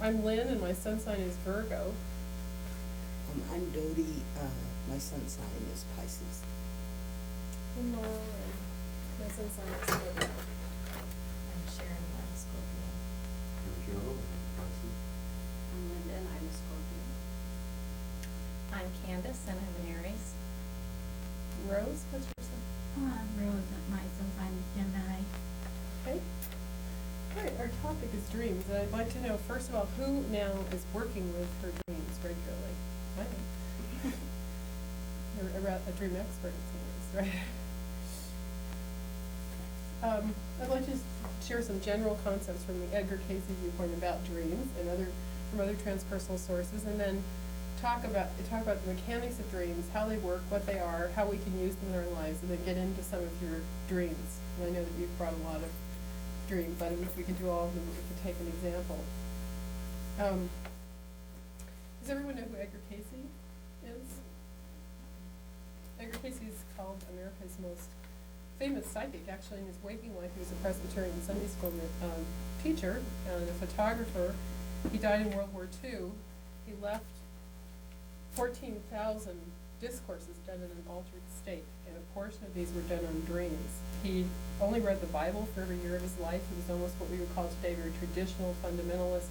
I'm Lynn, and my sun sign is Virgo. I'm Dodie. My sun sign is Pisces. I'm Laurel, and my sun sign is Scorpio. I'm Sharon, I'm Scorpio. I'm Joe, Pisces. I'm Linda, and I'm a Scorpio. I'm Candace, and I'm an Aries. Rose, what's your sun? Rose, my sun sign is Gemini. Okay. All right, our topic is dreams, and I'd like to know, first of all, who now is working with her dreams regularly? I am. You're a dream expert in some ways, right? I'd like to share some general concepts from the Edgar Cayce viewpoint about dreams and from other transpersonal sources, and then talk about the mechanics of dreams, how they work, what they are, how we can use them in our lives, and then get into some of your dreams. And I know that you've brought a lot of dreams. I don't know if we can do all of them, but we can take an example. Does everyone know who Edgar Cayce is? Edgar Cayce is called America's most famous psychic. Actually, in his waking life, he was a Presbyterian Sunday school teacher and a photographer. He died in World War II. He left 14,000 discourses done in an altered state, and a portion of these were done on dreams. He only read the Bible for every year of his life. He was almost what we would call today very traditional fundamentalist.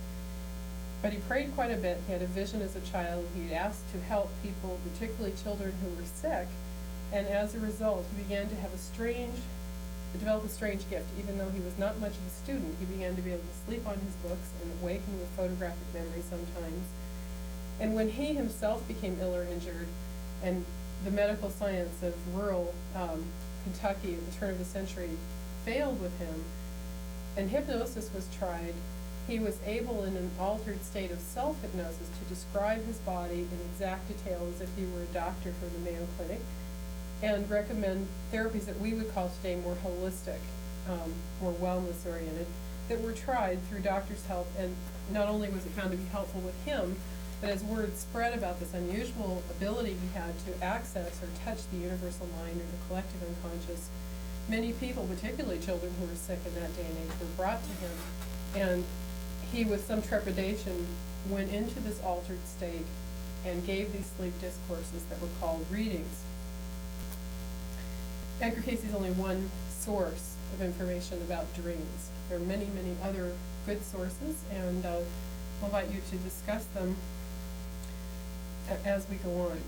But he prayed quite a bit. He had a vision as a child. He asked to help people, particularly children who were sick, and as a result, he began to develop a strange gift. Even though he was not much of a student, he began to be able to sleep on his books and awaken with photographic memory sometimes. And when he himself became ill or injured, and the medical science of rural Kentucky at the turn of the century failed with him, and hypnosis was tried, he was able in an altered state of self-hypnosis to describe his body in exact detail as if he were a doctor from the Mayo Clinic, and recommend therapies that we would call today more holistic, more wellness-oriented, that were tried through doctors' help. And not only was it found to be helpful with him, but as word spread about this unusual ability he had to access or touch the universal mind or the collective unconscious, many people, particularly children who were sick in that day and age, were brought to him. And he, with some trepidation, went into this altered state and gave these sleep discourses that were called readings. Edgar Cayce is only one source of information about dreams. There are many, many other good sources, and I'll invite you to discuss them as we go on.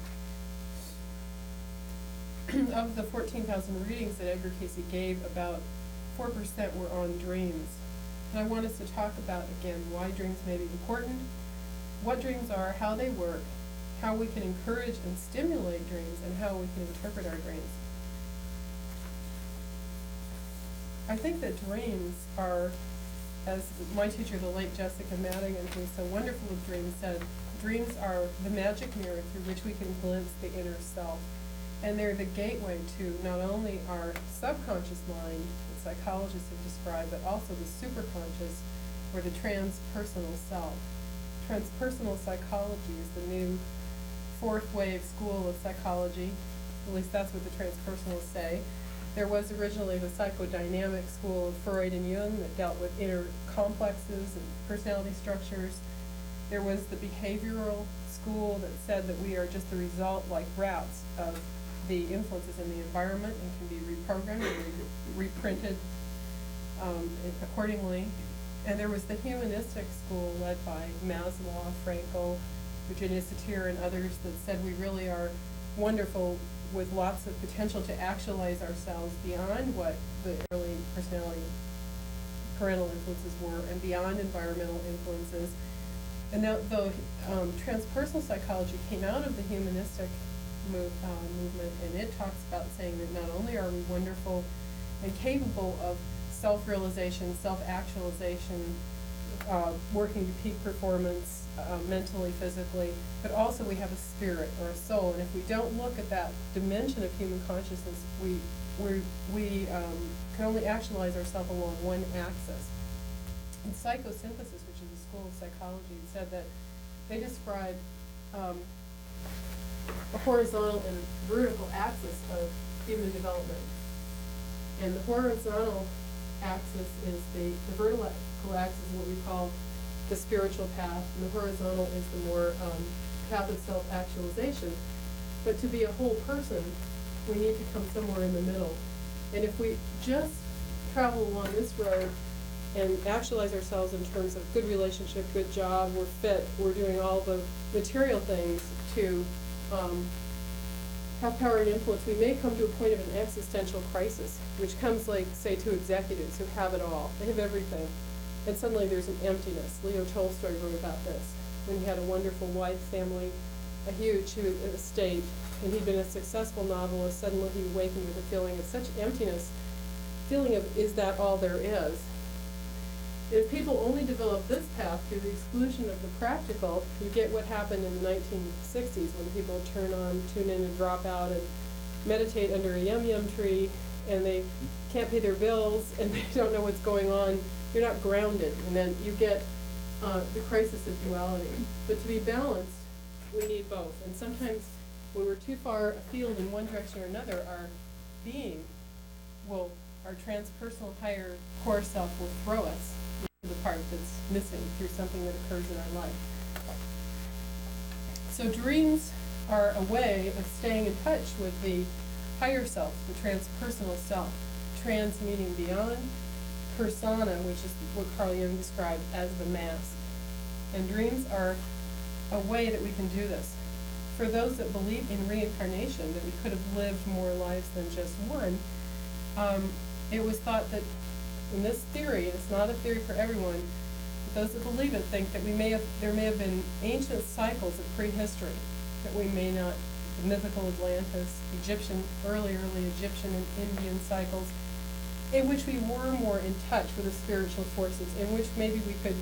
Of the 14,000 readings that Edgar Cayce gave, about 4% were on dreams. And I want us to talk about, again, why dreams may be important, what dreams are, how they work, how we can encourage and stimulate dreams, and how we can interpret our dreams. I think that dreams are, as my teacher, the late Jessica Madigan, who was so wonderful with dreams, said, dreams are the magic mirror through which we can glimpse the inner self. And they're the gateway to not only our subconscious mind, that psychologists have described, but also the superconscious, or the transpersonal self. Transpersonal psychology is the new fourth wave school of psychology. At least that's what the transpersonalists say. There was originally the psychodynamic school of Freud and Jung that dealt with inner complexes and personality structures. There was the behavioral school that said that we are just the result, like rats, of the influences in the environment and can be reprogrammed and reprinted accordingly. And there was the humanistic school led by Maslow, Frankl, Virginia Satir, and others that said we really are wonderful with lots of potential to actualize ourselves beyond what the early personality parental influences were and beyond environmental influences. And now, though transpersonal psychology came out of the humanistic movement, and it talks about saying that not only are we wonderful and capable of self-realization, self-actualization, working to peak performance mentally, physically, but also we have a spirit or a soul. And if we don't look at that dimension of human consciousness, we can only actualize ourselves along one axis. In psychosynthesis, which is a school of psychology, it said that they describe a horizontal and vertical axis of human development. And the horizontal axis is the vertical axis is what we call the spiritual path, and the horizontal is the more path of self-actualization. But to be a whole person, we need to come somewhere in the middle. And if we just travel along this road and actualize ourselves in terms of good relationship, good job, we're fit, we're doing all the material things to have power and influence, we may come to a point of an existential crisis, which comes like, say, to executives who have it all. They have everything. And suddenly there's an emptiness. Leo Tolstoy wrote about this when he had a wonderful wife, family, a huge estate, and he'd been a successful novelist. Suddenly he awakened with a feeling of such emptiness, feeling of, is that all there is? If people only develop this path to the exclusion of the practical, you get what happened in the 1960s when people tune in and drop out and meditate under a yum-yum tree, and they can't pay their bills, and they don't know what's going on. You're not grounded, and then you get the crisis of duality. But to be balanced, we need both. And sometimes when we're too far afield in one direction or another, our being will, our transpersonal higher core self will throw us to the part that's missing through something that occurs in our life. So dreams are a way of staying in touch with the higher self, the transpersonal self. Trans meaning beyond, persona, which is what Carl Jung described as the mass. And dreams are a way that we can do this. For those that believe in reincarnation, that we could have lived more lives than just one, it was thought that in this theory, it's not a theory for everyone, but those that believe it think that there may have been ancient cycles of prehistory that we may not, the mythical Atlantis, Egyptian, early Egyptian and Indian cycles, in which we were more in touch with the spiritual forces, in which maybe we could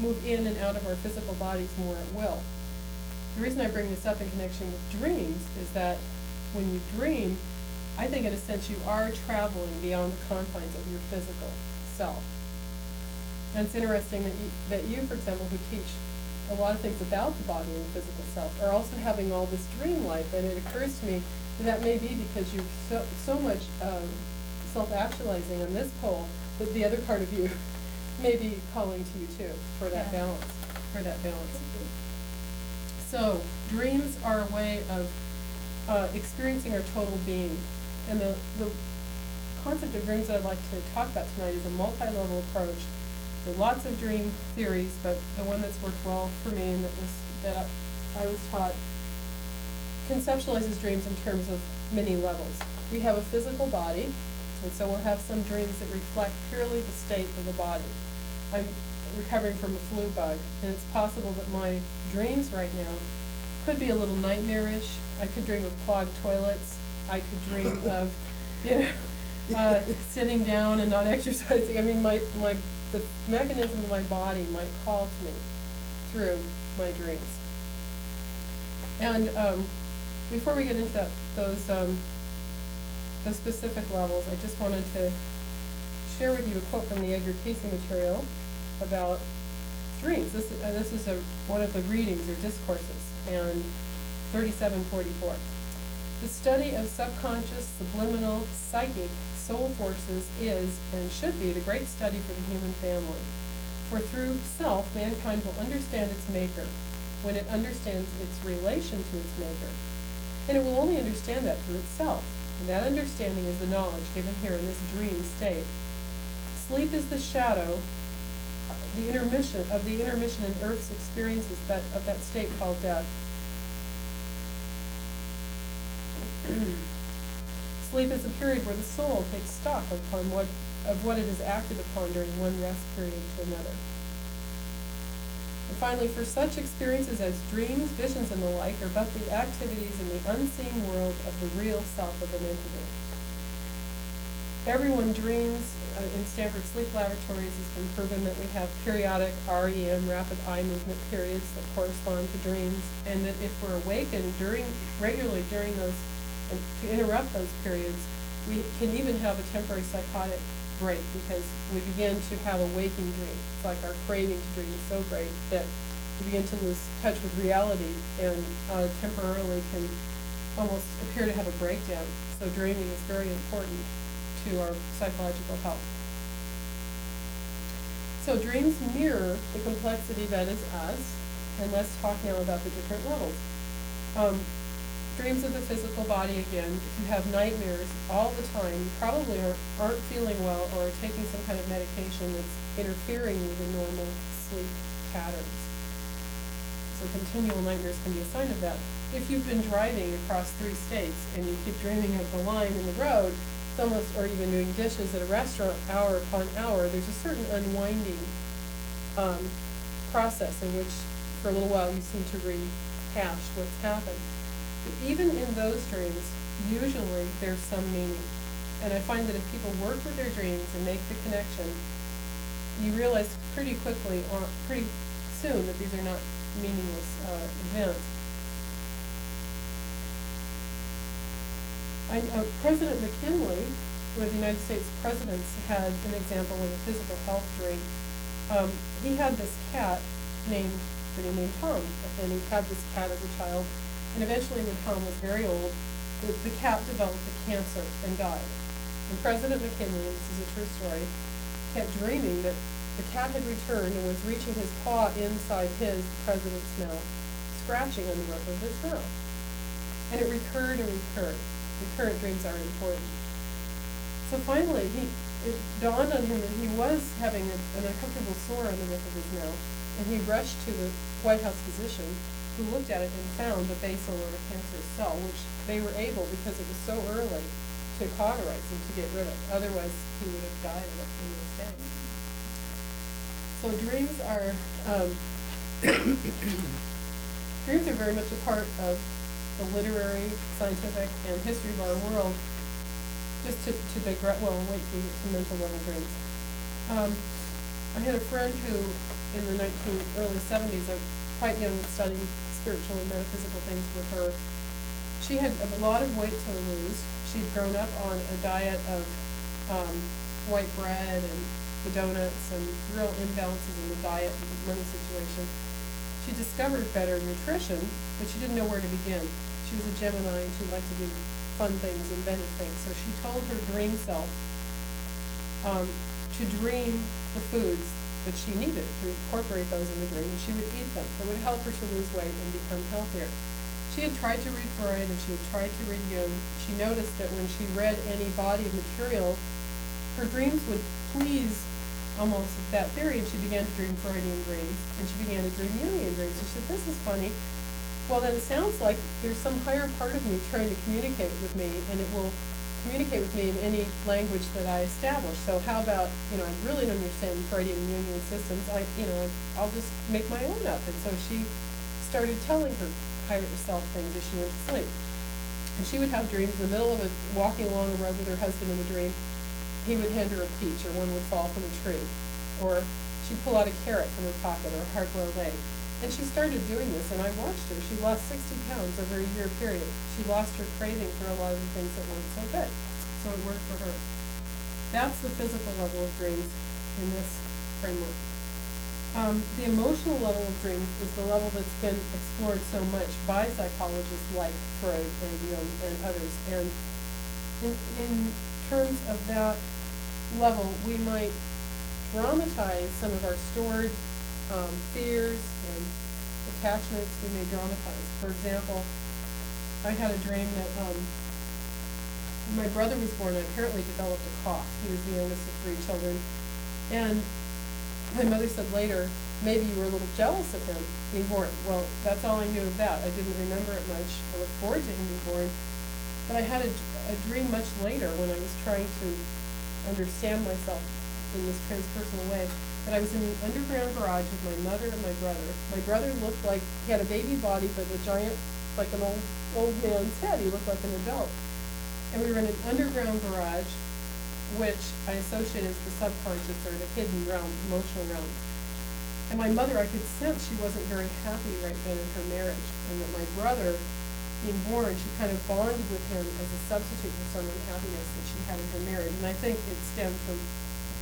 move in and out of our physical bodies more at will. The reason I bring this up in connection with dreams is that when you dream, I think in a sense you are traveling beyond the confines of your physical self. And it's interesting that you, for example, who teach a lot of things about the body and the physical self, are also having all this dream life. And it occurs to me that may be because you're so much self-actualizing on this pole that the other part of you may be calling to you too for that balance. So dreams are a way of experiencing our total being. And the concept of dreams that I'd like to talk about tonight is a multi-level approach. There are lots of dream theories, but the one that's worked well for me and that I was taught conceptualizes dreams in terms of many levels. We have a physical body, and so we'll have some dreams that reflect purely the state of the body. I'm recovering from a flu bug, and it's possible that my dreams right now could be a little nightmarish. I could dream of clogged toilets. I could dream of, sitting down and not exercising. I mean, the mechanism of my body might call to me through my dreams. And before we get into those specific levels, I just wanted to share with you a quote from the Edgar Cayce material about dreams. This is one of the readings or discourses, and 3744. The study of subconscious, subliminal, psychic, soul forces is and should be the great study for the human family. For through self, mankind will understand its maker when it understands its relation to its maker. And it will only understand that through itself. And that understanding is the knowledge given here in this dream state. Sleep is the shadow, the intermission in Earth's experiences of that state called death. Sleep is a period where the soul takes stock of what it has acted upon during one rest period to another. And finally, for such experiences as dreams, visions, and the like are but the activities in the unseen world of the real self of an entity. Everyone dreams. In Stanford Sleep Laboratories, it's been proven that we have periodic REM, rapid eye movement periods that correspond to dreams, and that if we're awakened regularly during those, and to interrupt those periods, we can even have a temporary psychotic break because we begin to have a waking dream. It's like our craving to dream is so great that we begin to lose touch with reality and temporarily can almost appear to have a breakdown. So dreaming is very important to our psychological health. So dreams mirror the complexity that is us, and let's talk now about the different levels. Dreams of the physical body again, if you have nightmares all the time, you probably aren't feeling well or are taking some kind of medication that's interfering with the normal sleep patterns. So continual nightmares can be a sign of that. If you've been driving across 3 states and you keep dreaming of the line in the road, it's almost, or even doing dishes at a restaurant hour upon hour, there's a certain unwinding process in which for a little while you seem to rehash what's happened. But even in those dreams, usually there's some meaning. And I find that if people work with their dreams and make the connection, you realize pretty quickly or pretty soon that these are not meaningless events. President McKinley, one of the United States presidents, had an example of a physical health dream. He had this cat named Tom, and he had this cat as a child. And eventually, when Tom was very old, the cat developed a cancer and died. And President McKinley, and this is a true story, kept dreaming that the cat had returned and was reaching his paw inside his, president's mouth, scratching on the roof of his mouth. And it recurred and recurred. Recurrent dreams are important. So finally, it dawned on him that he was having an uncomfortable sore on the roof of his mouth, and he rushed to the White House physician, who looked at it and found the basal or a cancerous cell, which they were able, because it was so early, to cauterize and to get rid of. Otherwise, he would have died of it in this day. So dreams are dreams are very much a part of the literary, scientific, and history of our world. Just to digress, well, wait till we get to mental level dreams. I had a friend who, in the early 70s, quite young, studying spiritual and metaphysical things with her. She had a lot of weight to lose. She'd grown up on a diet of white bread and the donuts and real imbalances in the diet and money situation. She discovered better nutrition, but she didn't know where to begin. She was a Gemini and she liked to do fun things, inventive things. So she told her dream self to dream the foods that she needed, to incorporate those in the dream, and she would eat them. It would help her to lose weight and become healthier. She had tried to read Freud and she had tried to read Jung. She noticed that when she read any body of material, her dreams would please almost that theory, and she began to dream Freudian dreams, and she began to dream Jungian dreams. She said, this is funny. Well, then it sounds like there's some higher part of me trying to communicate with me, and it will communicate with me in any language that I establish. So how about, I really don't understand Freudian and Jungian systems. I'll just make my own up. And so she started telling her higher self things as she went to sleep. And she would have dreams in the middle of it, walking along the road with her husband in the dream. He would hand her a peach, or one would fall from a tree. Or she'd pull out a carrot from her pocket, or a hard-boiled egg. And she started doing this, and I watched her. She lost 60 pounds over a year period. She lost her craving for a lot of the things that weren't so good. So it worked for her. That's the physical level of dreams in this framework. The emotional level of dreams is the level that's been explored so much by psychologists like Freud and Jung and others. And in terms of that level, we might dramatize some of our stored fears and attachments. We may dramatize. For example, I had a dream that my brother was born and apparently developed a cough. He was the youngest of 3 children. And my mother said later, maybe you were a little jealous of him being born. Well, that's all I knew of that. I didn't remember it much. I looked forward to him being born. But I had a dream much later when I was trying to understand myself in this transpersonal way, that I was in the underground garage with my mother and my brother. My brother looked like he had a baby body, but a giant, like an old man's head. He looked like an adult. And we were in an underground garage, which I associated with the subconscious or the hidden realm, emotional realm. And my mother, I could sense she wasn't very happy right then in her marriage, and that my brother, being born, she kind of bonded with him as a substitute for some unhappiness that she had in her marriage. And I think it stemmed from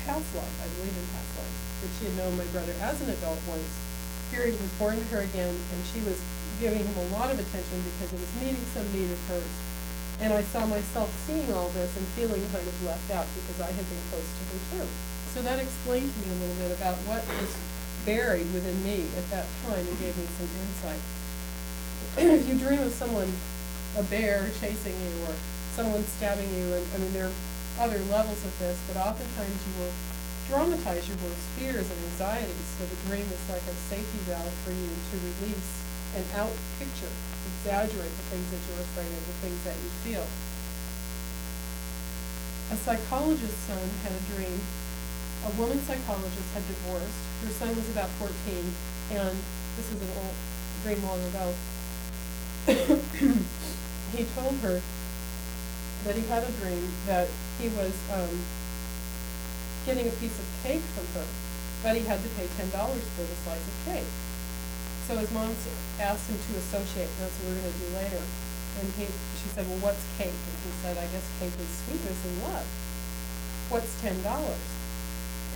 past life, I believe in past life, that she had known my brother as an adult once. Here he was born to her again, and she was giving him a lot of attention because it was meeting some need of hers. And I saw myself seeing all this and feeling kind of left out because I had been close to her too. So that explained to me a little bit about what was buried within me at that time and gave me some insight. If you dream of someone, a bear chasing you or someone stabbing you, and I mean there are other levels of this, but oftentimes you will dramatize your worst fears and anxieties, so the dream is like a safety valve for you to release and out-picture, exaggerate the things that you're afraid of, the things that you feel. A psychologist's son had a dream. A woman psychologist had divorced. Her son was about 14, and this is an old dream long ago. He told her that he had a dream that he was getting a piece of cake from her, but he had to pay $10 for the slice of cake. So his mom asked him to associate, and that's what we're going to do later. And she said, well, what's cake? And he said, I guess cake is sweetness and love. What's $10?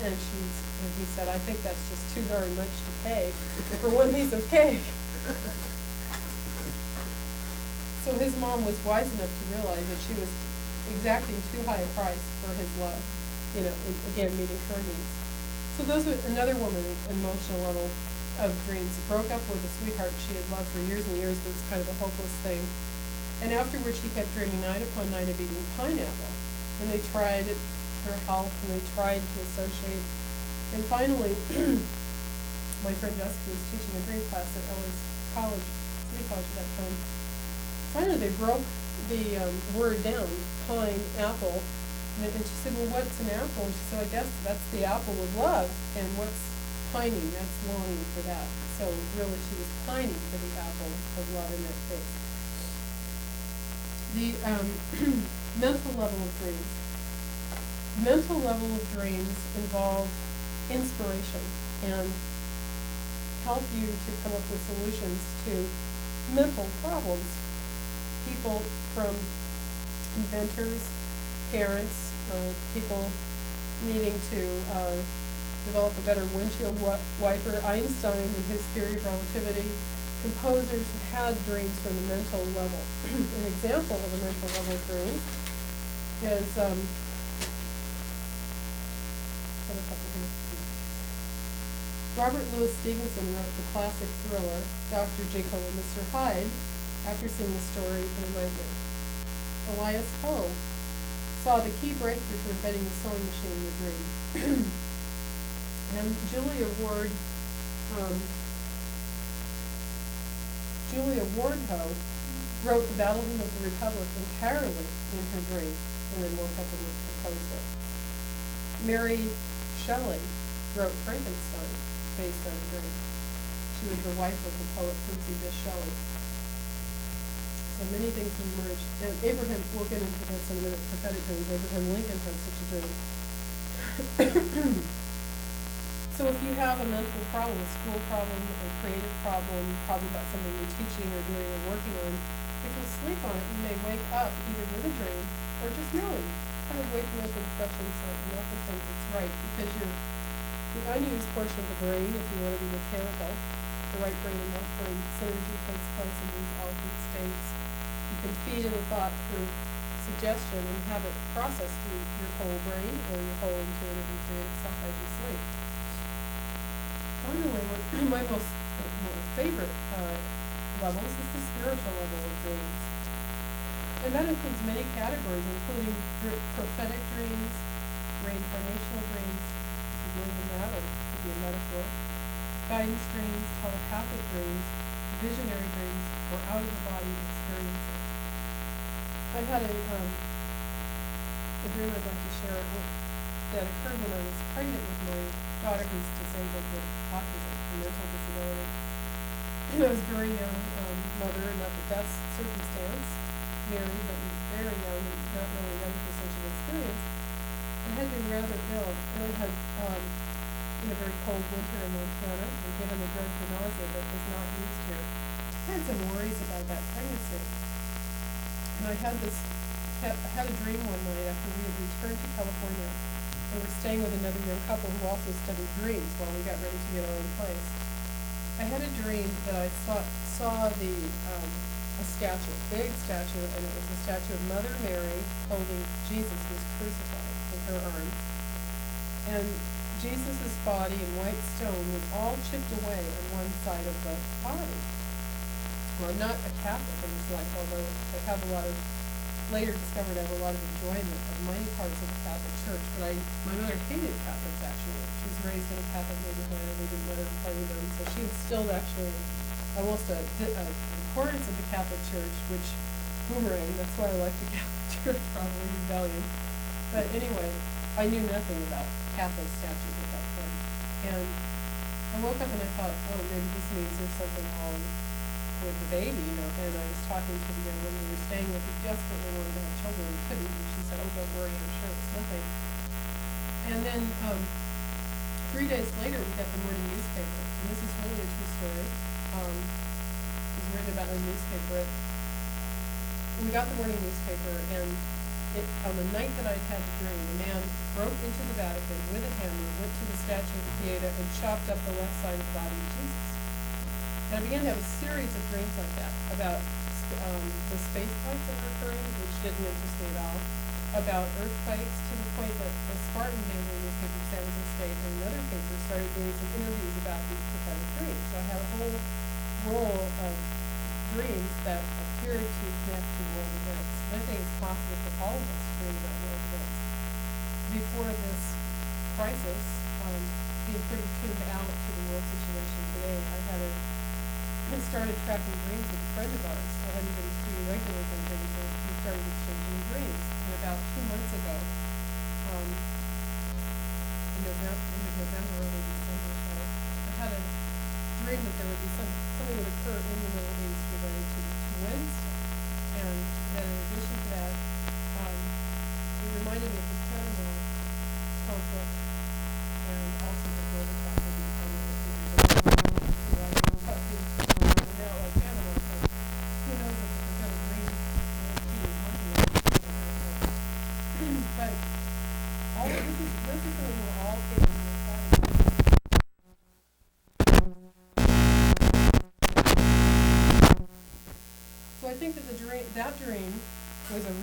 And he said, I think that's just too darn much to pay for one piece of cake. So his mom was wise enough to realize that she was exacting too high a price for his love, again, meeting her needs. So those were another woman, emotional level of dreams, broke up with a sweetheart she had loved for years and years, but it was kind of a hopeless thing. And afterwards she kept dreaming night upon night of eating pineapple. And they tried her health, and they tried to associate. And finally, my friend Jessica was teaching a dream class at Ellis College, City College at that time. Finally they broke the word down, pine, apple, and she said, well, what's an apple? And she said, I guess that's the apple of love, and what's pining? That's longing for that. So really she was pining for the apple of love in that case. The mental level of dreams. Mental level of dreams involve inspiration and help you to come up with solutions to mental problems. People from inventors, parents, people needing to develop a better windshield wiper, Einstein and his theory of relativity, composers had dreams from the mental level. An example of a mental level dream is, Robert Louis Stevenson wrote the classic thriller, Dr. Jekyll and Mr. Hyde, after seeing the story in a nightmare. Elias Poe saw the key breakthrough for inventing the sewing machine in the dream. And Julia Wardhoe wrote The Battle Hymn of the Republic entirely in her dream, and then woke up and composed it. Mary Shelley wrote Frankenstein based on a dream. She was the wife of the poet Percy Bysshe Shelley. So many things emerged. And Abraham, we'll get into this in a minute, prophetic dreams. Abraham Lincoln had such a dream. So if you have a mental problem, a school problem, a creative problem about something you're teaching or doing or working on, if you sleep on it, you may wake up either with a dream or just knowing, kind of waking up with fresh insight, and oftentimes it's right, because the unused portion of the brain, if you want to be mechanical, the right brain and left brain synergy takes place in these altered states. You can feed in a thought through suggestion and have it processed through your whole brain or your whole intuitive and creative self as you sleep. Finally, my most favorite levels is the spiritual level of dreams. And that includes many categories, including prophetic dreams, reincarnational dreams, if you believe in that, or it could be a metaphor, guidance dreams, telepathic dreams, visionary dreams, or out-of-the-body experiences. I had a dream I'd like to share that occurred when I was pregnant with my daughter, who's disabled with autism, a mental disability. I was a very young mother, not the best circumstance, married, but was very young and not really ready for such an experience. I had been rather ill, and I had, in a very cold winter in Montana, and given a drug for nausea that was not used here. I had some worries about that pregnancy. And I had a dream one night after we had returned to California, and were staying with another young couple who also studied dreams while we got ready to get our own place. I had a dream that I saw a statue, a big statue, and it was a statue of Mother Mary holding Jesus, who was crucified, in her arms. and Jesus' body in white stone was all chipped away on one side of the body. Well, I'm not a Catholic in this life, although I have later discovered I have a lot of enjoyment of many parts of the Catholic Church, but my mother hated Catholics actually. She was raised in a Catholic neighborhood and they didn't let her play with them, so she instilled actually almost a importance of the Catholic Church, which boomerang, that's why I like the Catholic Church, probably rebellion. But anyway, I knew nothing about Catholic statutes at that point. And I woke up and I thought, oh, maybe this means there's something wrong with the baby, you know. And I was talking to the young woman we were staying with who desperately wanted to have children and couldn't, and she said, oh, don't worry, I'm sure it's nothing. And then 3 days later, we got the morning newspaper, and this is really a true story. It was written about in a newspaper. We got the morning newspaper, and on the night that I'd had the dream, a man broke into the Vatican with a hammer, went to the Statue of the Pieta, and chopped up the left side of the body of Jesus. And I began to have a series of dreams like that about the space flights that were occurring, which didn't interest me at all, about earthquakes, to the point that the Spartan daily newspaper, San Jose State, and another paper started doing some interviews about these prophetic dreams. So I had a whole roll of dreams that appeared to connect to world events. And I think it's possible for all of us to dream about world events. Before this crisis, being pretty tuned out to the world situation today, I started tracking dreams with a friend of ours. I hadn't been doing regulars on dreams, and we started exchanging dreams. And about 2 months ago, in November, early December, so I had a dream that there would be something would occur in the Middle East related to Wednesday. And then in addition to that, it reminded me of the Panama conflict and also the global tragedy now like Panama, so who knows if the prophetic dream he was working on, but all this is something we're all getting So I think that that dream was a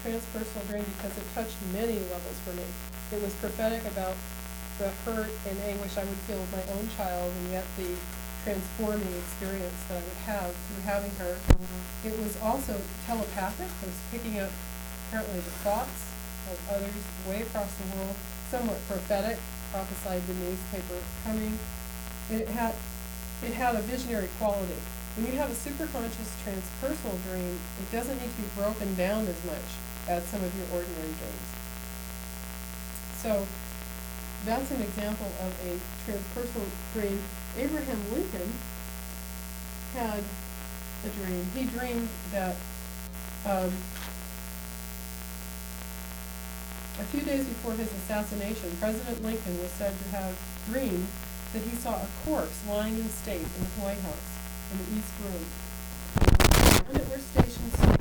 transpersonal dream because it touched many levels for me. It was prophetic about the hurt and anguish I would feel with my own child, and yet the transforming experience that I would have through having her. It was also telepathic. I was picking up apparently the thoughts of others way across the world, somewhat prophetic, prophesied the newspaper coming. It had a visionary quality. When you have a superconscious transpersonal dream, it doesn't need to be broken down as much as some of your ordinary dreams. So that's an example of a transpersonal dream. Abraham Lincoln had a dream. He dreamed that a few days before his assassination, President Lincoln was said to have dreamed that he saw a corpse lying in state in the White House, in the East Room. And it were stationed people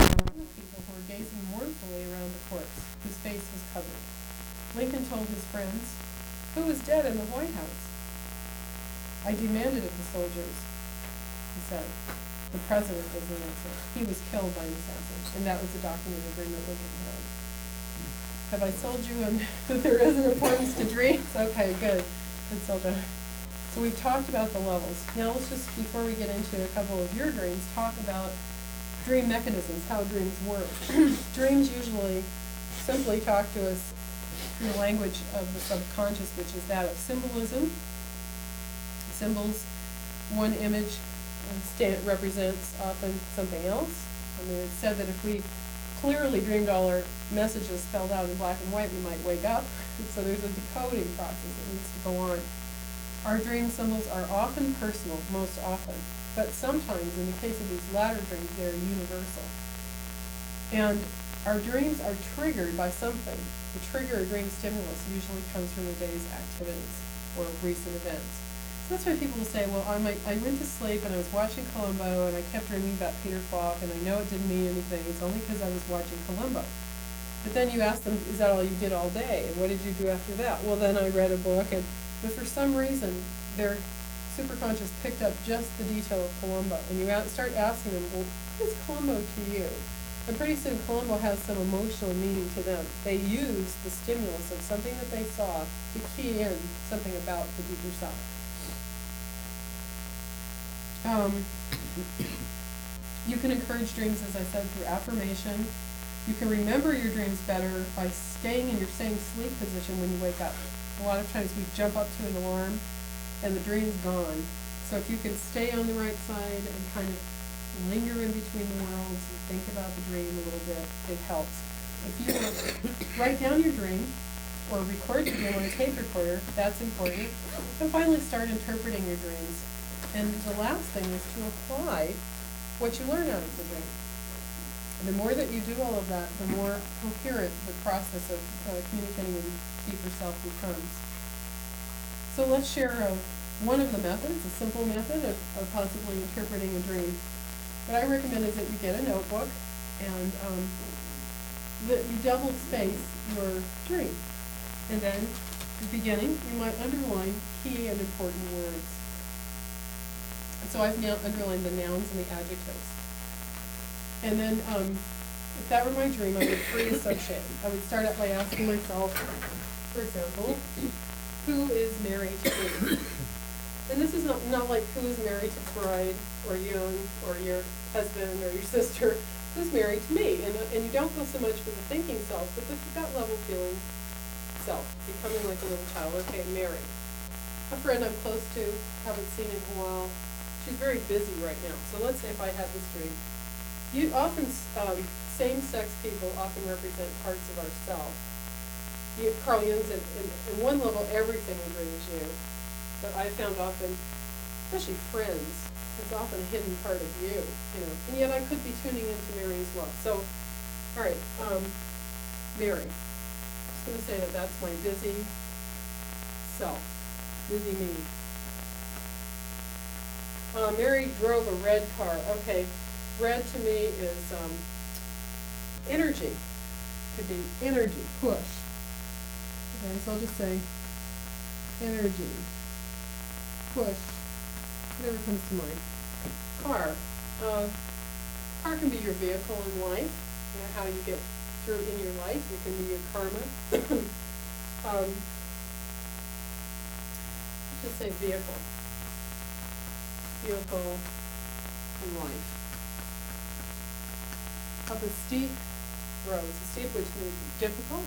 who were gazing mournfully around the corpse, whose face was covered. Lincoln told his friends, "Who was dead in the White House?" "I demanded of the soldiers," he said. "The president," was the answer. "He was killed by an assassin." And that was the document agreement Lincoln had. Have I sold you on that there is an importance to dreams? Okay, good. Good sold you. So we've talked about the levels. Now let's just, before we get into a couple of your dreams, talk about dream mechanisms, how dreams work. Dreams usually simply talk to us in the language of the subconscious, which is that of symbolism. Symbols, one image represents often something else. I mean, it's said that if we clearly dreamed all our messages spelled out in black and white, we might wake up. So there's a decoding process that needs to go on. Our dream symbols are often personal, most often, but sometimes, in the case of these latter dreams, they're universal. And our dreams are triggered by something. The trigger of dream stimulus usually comes from the day's activities or recent events. So that's why people will say, well, I went to sleep and I was watching Columbo and I kept dreaming about Peter Falk and I know it didn't mean anything. It's only because I was watching Columbo. But then you ask them, is that all you did all day? And what did you do after that? Well, then I read a book, but for some reason, their superconscious picked up just the detail of Columbo. And you start asking them, well, what is Columbo to you? And pretty soon Colombo has some emotional meaning to them. They use the stimulus of something that they saw to key in something about the deeper self. You can encourage dreams, as I said, through affirmation. You can remember your dreams better by staying in your same sleep position when you wake up. A lot of times we jump up to an alarm and the dream's gone. So if you can stay on the right side and kind of linger in between the worlds and think about the dream a little bit, it helps. If you write down your dream or record your dream on a tape recorder, that's important. And finally start interpreting your dreams. And the last thing is to apply what you learn out of the dream. The more that you do all of that, the more coherent the process of communicating with your deeper self becomes. So let's share one of the methods, a simple method of possibly interpreting a dream. What I recommend is that you get a notebook and that you double space your dream. And then, at the beginning, you might underline key and important words. So I've now underlined the nouns and the adjectives. And then, if that were my dream, I would pre-associate. I would start out by asking myself, for example, who is married to who? And this is not like who is married to bride or young or your husband or your sister. Who's married to me? And you don't go so much for the thinking self, but the gut level feeling self, becoming like a little child. Okay, married. A friend I'm close to, haven't seen in a while. She's very busy right now. So let's say if I had this dream. You often, same-sex people often represent parts of ourselves. Carl Jung said, in one level, everything in dream is you. But I found often, especially friends, it's often a hidden part of you, and yet I could be tuning into Mary as well. So, all right, Mary. I'm just going to say that that's my busy self, busy me. Mary drove a red car. Okay, red to me is energy. Could be energy, push. Okay, so I'll just say energy, push, whatever comes to mind. Car. Car can be your vehicle in life, how you get through in your life. It can be your karma. Let's just say vehicle. Vehicle in life. Up a steep road. A steep which may be difficult.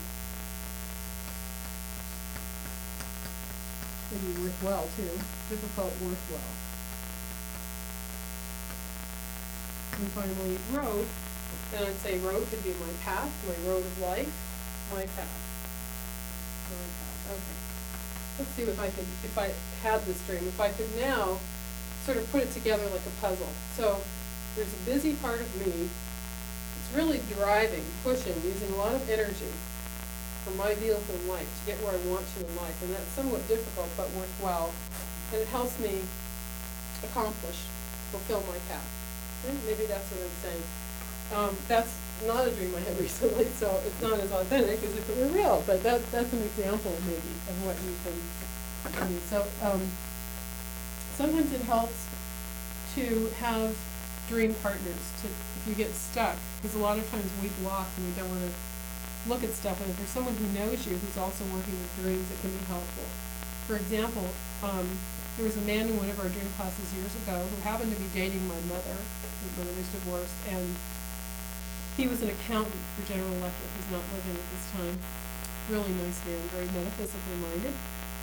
Maybe worthwhile too. Difficult, worthwhile. And finally, road. And I'd say road could be my path, my road of life, my path. My path. Okay. Let's see if I had this dream, if I could now sort of put it together like a puzzle. So there's a busy part of me. It's really driving, pushing, using a lot of energy for my vehicle in life to get where I want to in life. And that's somewhat difficult but worthwhile. And it helps me accomplish, fulfill my path. And maybe that's what I'm saying. That's not a dream I had recently, so it's not as authentic as if it were real. But that's an example maybe of what you can do. So sometimes it helps to have dream partners if you get stuck, because a lot of times we block and we don't want to look at stuff, and if there's someone who knows you who's also working with dreams, it can be helpful. For example, there was a man in one of our dream classes years ago who happened to be dating my mother. His mother was divorced, and he was an accountant for General Electric. He's not living at this time. Really nice man, very metaphysically minded,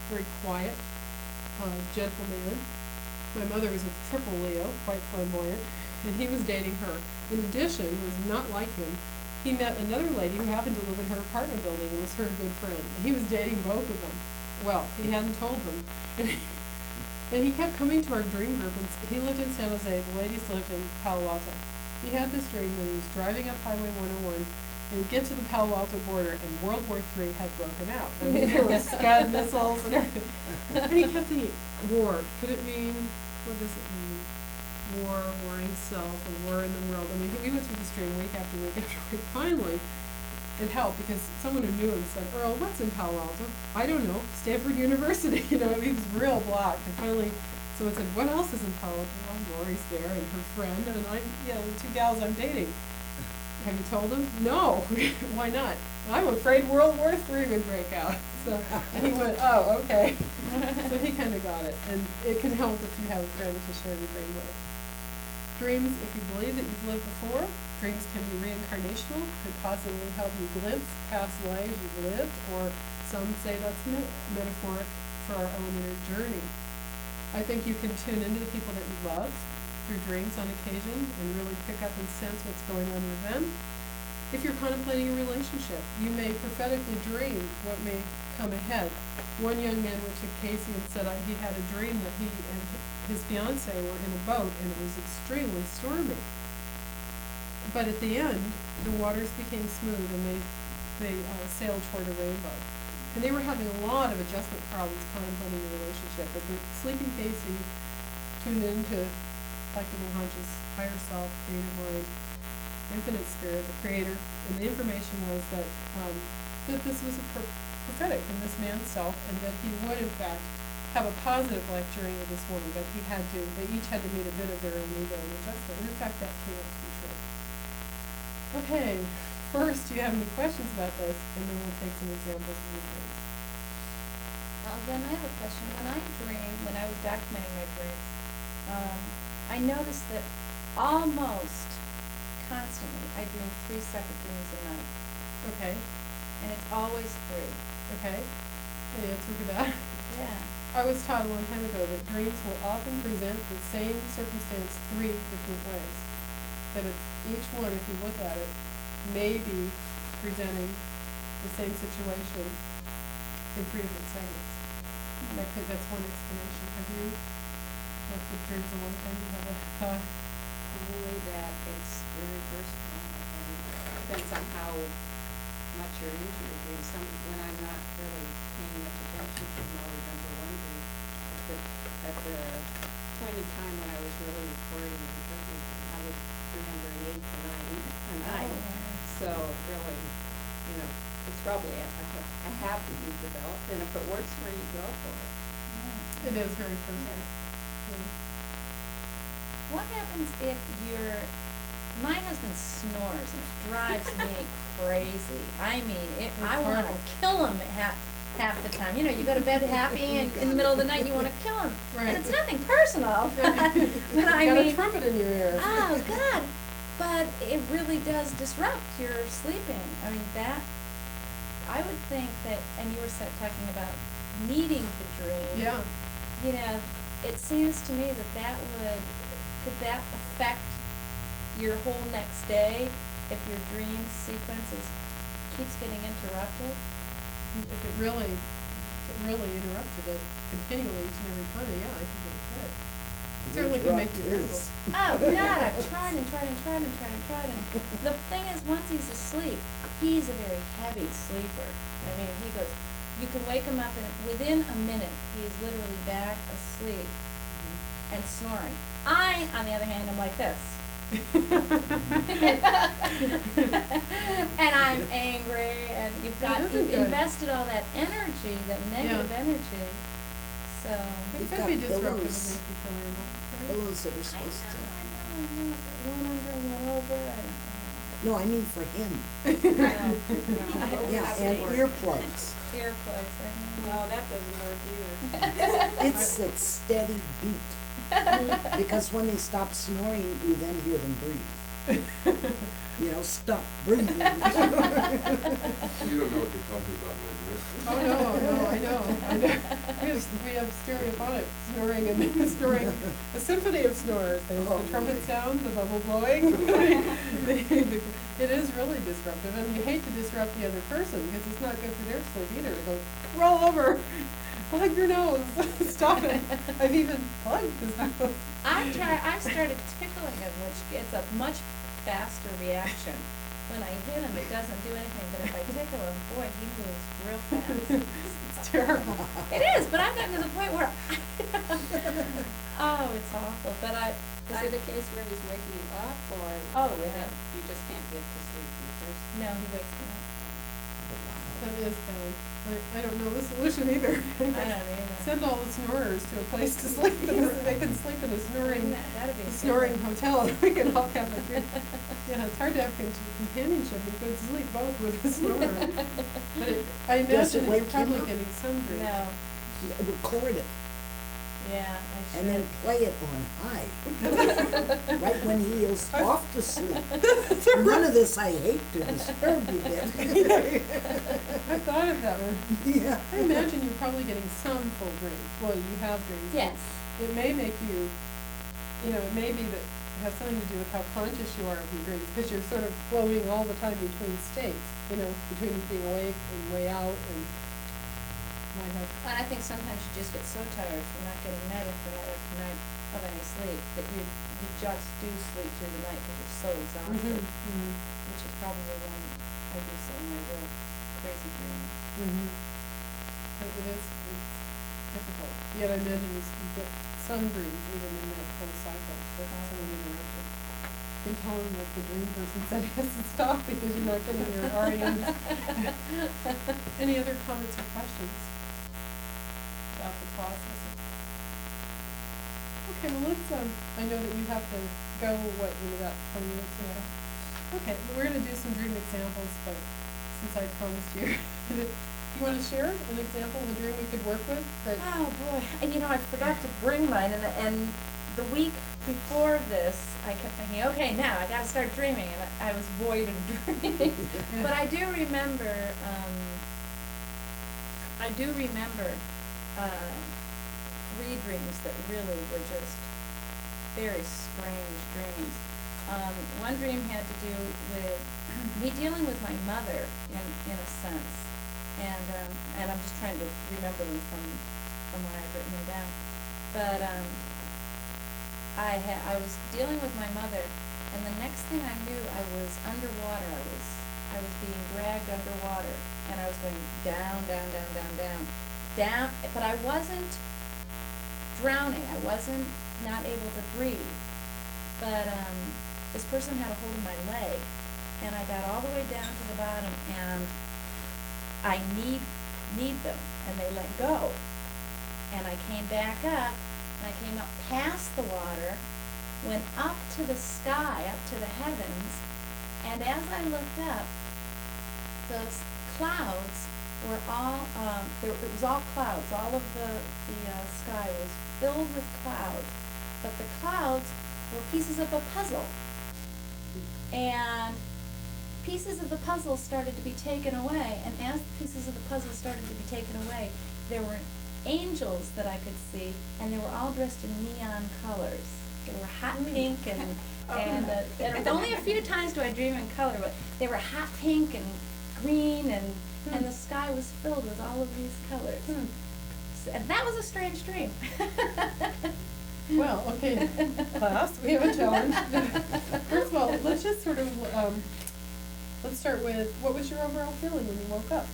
very quiet, gentle man. My mother was a triple Leo, quite flamboyant, and he was dating her. In addition, was not like him, he met another lady who happened to live in her apartment building and was her good friend. And he was dating both of them. Well, he hadn't told them. And he kept coming to our dream group, and he lived in San Jose, the ladies lived in Palo Alto. He had this dream that he was driving up Highway 101, and he'd get to the Palo Alto border, and World War III had broken out. I mean, there were Scud missiles and everything. And he kept thinking, war, could it mean, what does it mean? War, warring self, and war in the world. I mean, we went through this dream week after week after week. Finally, it helped because someone who knew him said, Earl, what's in Palo Alto? I don't know, Stanford University. He was real blocked. And finally, someone said, what else is in Palo Alto? Well, Lori's there and her friend, and the two gals I'm dating. have you told him? No. Why not? I'm afraid World War III would break out. So, and he went, oh, okay. So he kind of got it. And it can help if you have a friend to share your dream with. Dreams, if you believe that you've lived before, dreams can be reincarnational, could possibly help you glimpse past lives you've lived, or some say that's metaphoric for our own inner journey. I think you can tune into the people that you love through dreams on occasion and really pick up and sense what's going on with them. If you're contemplating a relationship, you may prophetically dream what may come ahead. One young man went to Cayce and said he had a dream that he and his fiancée were in a boat and it was extremely stormy. But at the end, the waters became smooth and they sailed toward a rainbow. And they were having a lot of adjustment problems contemplating the relationship. But the sleeping Cayce tuned into collective unconscious, higher self, creative mind, infinite spirit, the creator, and the information was that this was a prophetic in this man's self, and that he would in fact have a positive life journey with this woman, but they each had to meet a bit of their own ego and adjustment, and in fact that came out to be true. Okay, first, do you have any questions about this, and then we'll take some examples of your dreams. Then I have a question. When I was documenting my dreams, I noticed that almost constantly I dream 3 separate dreams a night. Okay. And it's always 3. Okay. Any answer to that? Yeah. I was taught a long time ago that dreams will often present the same circumstance 3 different ways. That each one, if you look at it, may be presenting the same situation in 3 different segments. That's one explanation. Have you looked at dreams a long time? You have a thought? Way back, it's very personal, and it depends on how much you're into your dreams. When I'm not really paying much attention to them, I'll remember one dream. At the point in time when I was really recording and interpreting, I was remembering 8 to 9 a night. So really, it's probably a habit you've developed, and if it works for you, go for it. It is very personal. Yeah. What happens if my husband snores and it drives me crazy? I mean, I want to kill him half the time. You go to bed happy and in the middle of the night you want to kill him. Right. And it's nothing personal. But I got mean, a trumpet in your ear. Oh, God. But it really does disrupt your sleeping. I mean, I would think that, and you were talking about needing the dream. Yeah. It seems to me could that affect your whole next day if your dream sequence keeps getting interrupted? If it really interrupted it continually each and every time, yeah, I think it could. It certainly could make you nervous. Oh, God, I've tried and tried and tried and tried and tried. And the thing is, once he's asleep, he's a very heavy sleeper. I mean, you can wake him up and within a minute, he is literally back asleep and snoring. I, on the other hand, am like this. And I'm angry, and you've invested all that energy, that negative energy. So You've got be disruptive and pillows. make you feel irritable. Pillows that are supposed to. one under and one over. No, I mean for him. No. Yeah, and earplugs. Earplugs. No, that doesn't work either. It's that steady beat. Because when they stop snoring, you then hear them breathe. Stop breathing. You don't know what you're talking about, man, Oh, no, I know. We have stereophonic snoring and snoring, a symphony of snores. There's the trumpet sound, the bubble blowing. It is really disruptive, and you hate to disrupt the other person because it's not good for their sleep either. To go, roll over, plug your nose, stop it. I've even plugged his nose. I've started tickling him, which gets a much faster reaction. When I hit him, it doesn't do anything, but if I tickle him, boy, he moves real fast. It's terrible. It is, but I've gotten to the point where it's awful. But Is it a case where he's waking you up, or yeah. you just can't get to sleep in the first? No, he wakes me up. That is bad. I don't know the solution either. I don't either. Send all the snorers to a place to sleep, and they can sleep in a snoring, That'd be a snoring good one. hotel, and we can all have a good, yeah, it's hard to have companionship and good sleep both with a snorer. But I Does it imagine you're wake him probably up? getting some dreams. No, Record it yeah, I should. and then play it on high. Right when he is off to sleep. None of this I hate to disturb you then. I thought of that one. Yeah. I imagine you're probably getting some full dreams. Well, you have dreams. Yes. It may make you, it may be that it has something to do with how conscious you are of your dreams, because you're sort of floating all the time between states, between being awake and way out, and might have. And I think sometimes you just get so tired from not getting night of any sleep that you just do sleep through the night because you're so exhausted, which is probably when I do some of my real crazy dreams. But it's difficult. Yet I imagine you get some dreams even in that whole cycle, but so uninterrupted. You can tell them that the dream person said he has to stop because you're not getting your REMs. Any other comments or questions about the process? Okay, well I know that you have to go, in about 20 minutes now. Okay, we're gonna do some dream examples, but since I promised you, you wanna share an example of a dream we could work with? Oh boy, and I forgot to bring mine, and the week before this, I kept thinking, okay, now I gotta start dreaming, and I was void of dreaming. But I do remember, three dreams that really were just very strange dreams. One dream had to do with me dealing with my mother in a sense, and I'm just trying to remember them from when I've written them down. But I was dealing with my mother, and the next thing I knew, I was underwater. I was being dragged underwater, and I was going down, but I wasn't drowning. I wasn't not able to breathe. But this person had a hold of my leg, and I got all the way down to the bottom, and I need them, and they let go. And I came back up, and I came up past the water, went up to the sky, up to the heavens, and as I looked up, those clouds were all, it was all clouds. All of the sky was filled with clouds, but the clouds were pieces of a puzzle. And pieces of the puzzle started to be taken away, and as the pieces of the puzzle started to be taken away, there were angels that I could see, and they were all dressed in neon colors. They were hot pink and only a few times do I dream in color, but they were hot pink and green, and the sky was filled with all of these colors. So, and that was a strange dream. Well, okay, class, we have a challenge. First of all, let's just sort of, let's start with, what was your overall feeling when you woke up?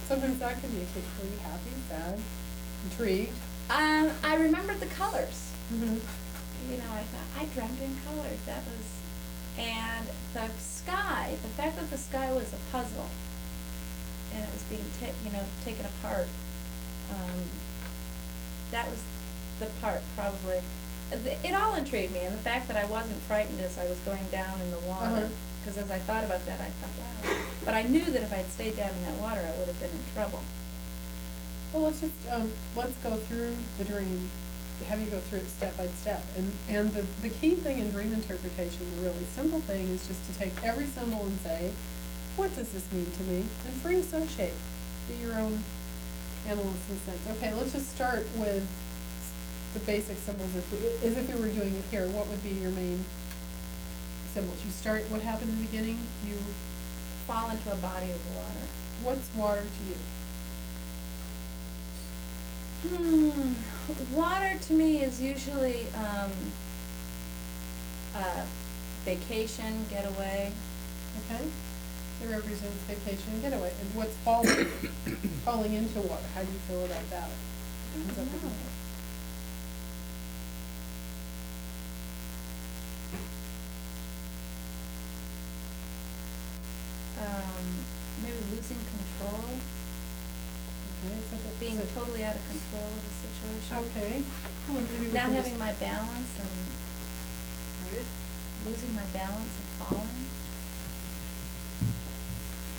Sometimes that can be a case. Were you happy, sad, intrigued? I remembered the colors. Mm-hmm. I thought, I dreamt in colors. That was, and the sky, the fact that the sky was a puzzle, and it was being taken apart, that was the part probably. It all intrigued me, and the fact that I wasn't frightened as I was going down in the water, because as I thought about that, I thought, wow. But I knew that if I had stayed down in that water, I would have been in trouble. Well, let's just, let's go through the dream, have you go through it step by step. And the key thing in dream interpretation, the really simple thing, is just to take every symbol and say, what does this mean to me? And free associate. Be your own analyst in a sense. Okay, let's just start with the basic symbols. As if you were doing it here, what would be your main symbols? You start, what happened in the beginning? You fall into a body of water. What's water to you? Water to me is usually vacation, getaway. Okay. It represents vacation and getaway. And what's falling? Falling into water. How do you feel about that? Maybe losing control. something. being totally out of control of the situation. Okay. Well, maybe we Not can having my balance and Right. losing my balance and falling.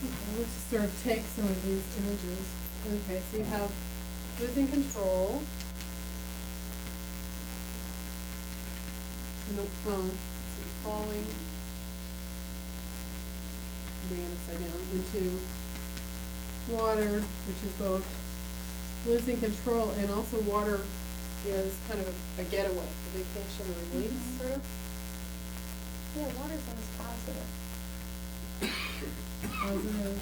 Okay, let's just sort of take some of these images. Okay, so you have losing control. No, falling. Bring it upside down into water, which is both losing control and also water is kind of a getaway, a vacation or release, Mhm. sort of. Yeah, water's always positive. Positive.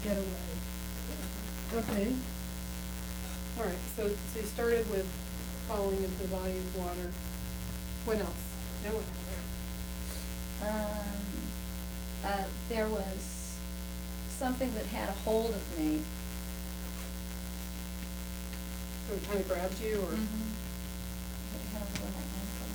Getaway. Okay. All right, so you started with falling into the body of water. What else? Now what happened? There was something that had a hold of me. So it kind of grabbed you, or? It had a hold of my ankle.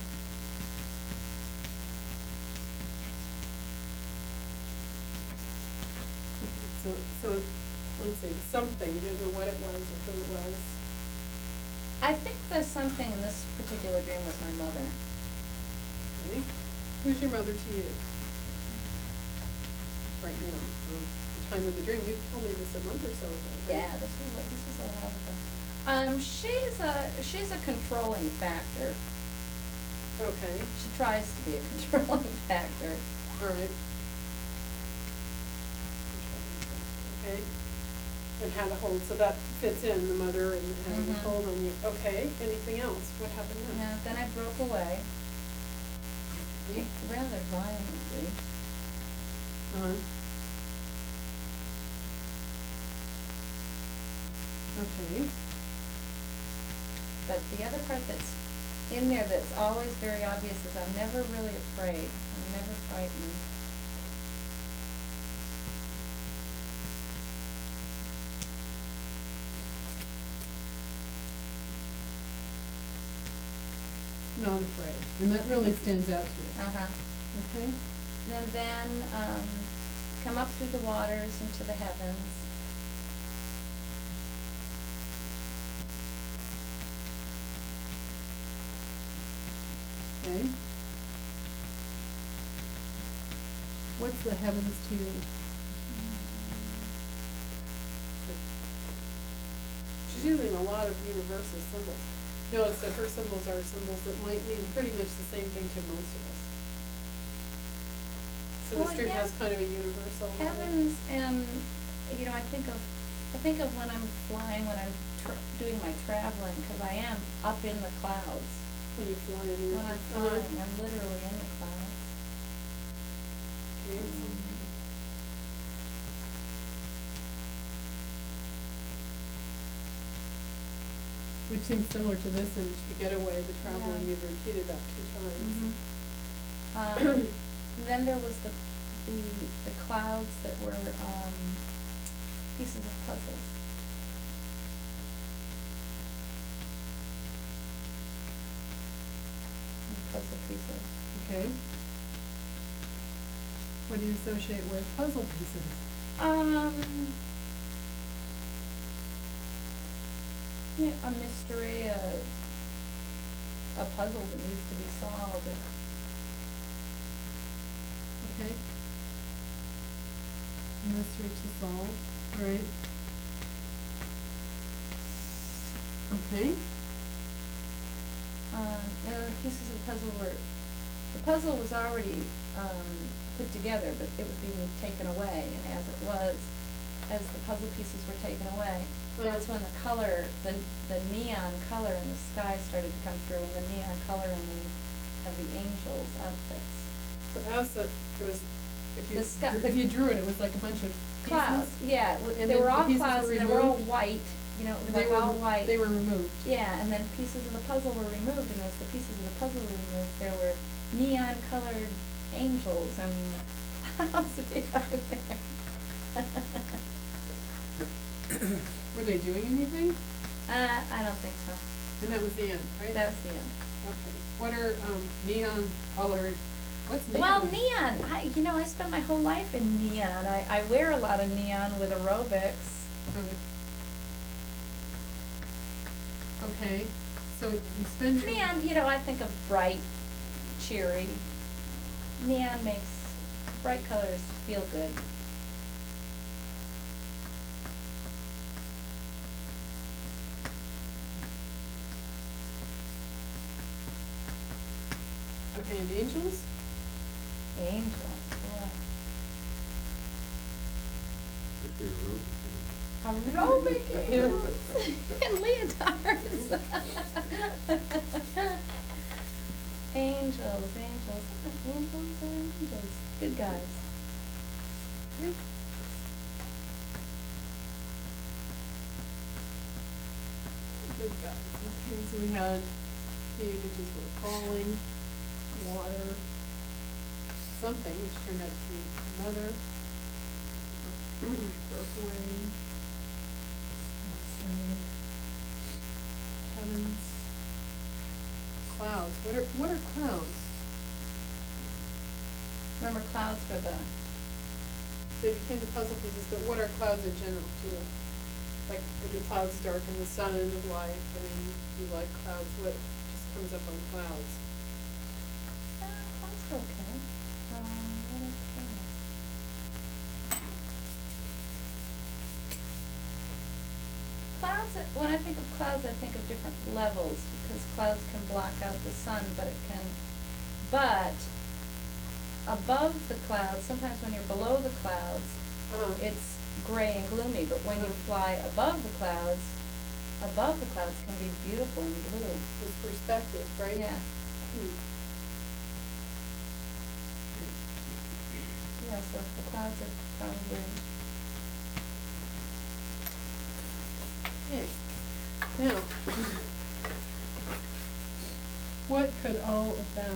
So let's see, something, you don't know what it was or who it was. I think the something in this particular dream was my mother. Okay. Who's your mother to you? Right now, the time of the dream, you told me this a month or so ago. right? Yeah, this was a while ago. She's a controlling factor. Okay, She tries to be a controlling factor. all right. Okay, and had a hold, so that fits in, the mother and having a Mhm. hold on you. Okay, anything else? What happened then? Yeah, then I broke away, Okay. rather violently. Okay, But the other part that's in there that's always very obvious is I'm never really afraid. I'm never frightened. not afraid, and that really stands out to you. Uh-huh. Okay, And then, come up through the waters into the heavens. okay. What's the heavens to you? She's using a lot of universal symbols. Notice that her symbols are symbols that might mean pretty much the same thing to most of us. So Well, the street yeah. has kind of a universal. Heavens, and, I think of when I'm flying, when I'm doing my traveling, because I am up in the clouds. When you fly in When I'm flying, I'm literally in the clouds. Okay. Which seems similar to this image, the getaway, the traveling, Yeah. you've repeated that 2 times. And then there was the clouds that were, pieces of puzzles. Puzzle pieces. Okay. What do you associate with puzzle pieces? Yeah, a mystery, a puzzle that needs to be solved. Okay. Mystery to solve, right? Okay. And the pieces of the puzzle was already, put together, but it was being taken away, and as the puzzle pieces were taken away, that's when the color, the neon color in the sky started to come through, and the neon color of the angels' outfits. So it was, The sky- if you drew it, it was like a bunch of pieces? Clouds, yeah, And they then were the all pieces clouds, were and they were all removed? white, it was They like were, all white. they were removed? Yeah, and then pieces of the puzzle were removed, and as the pieces of the puzzle were removed, there were neon-colored angels and clouds everywhere. Were they doing anything? I don't think so. And that was the end, right? That was the end. Okay. What are neon colored What's neon? Well, neon, I spent my whole life in neon. I wear a lot of neon with aerobics. Okay, so you spend your. Neon, I think of bright, cheery. Neon makes bright colors feel good. Okay, and angels? Angels, yeah. If you're a Aerobic Yeah. angels and leotards. Angels. Good guys. Good guys. Okay, so we had Cave, which is we're falling, water, something, which turned out to be mother, broke away, heavens, clouds. What are clouds? Remember, clouds were the, They became the puzzle pieces, but what are clouds in general too? Like, do clouds darken the sun of life? I mean, do you like clouds? What just comes up on clouds? clouds are okay. What are clouds? Clouds, when I think of clouds, I think of different levels, because clouds can block out the sun, but above the clouds, sometimes when you're below the clouds, it's gray and gloomy, but when you fly above the clouds can be beautiful and blue. With perspective, right? Yeah. Hmm. Yeah, so the clouds are probably, Okay. Now, what could all of that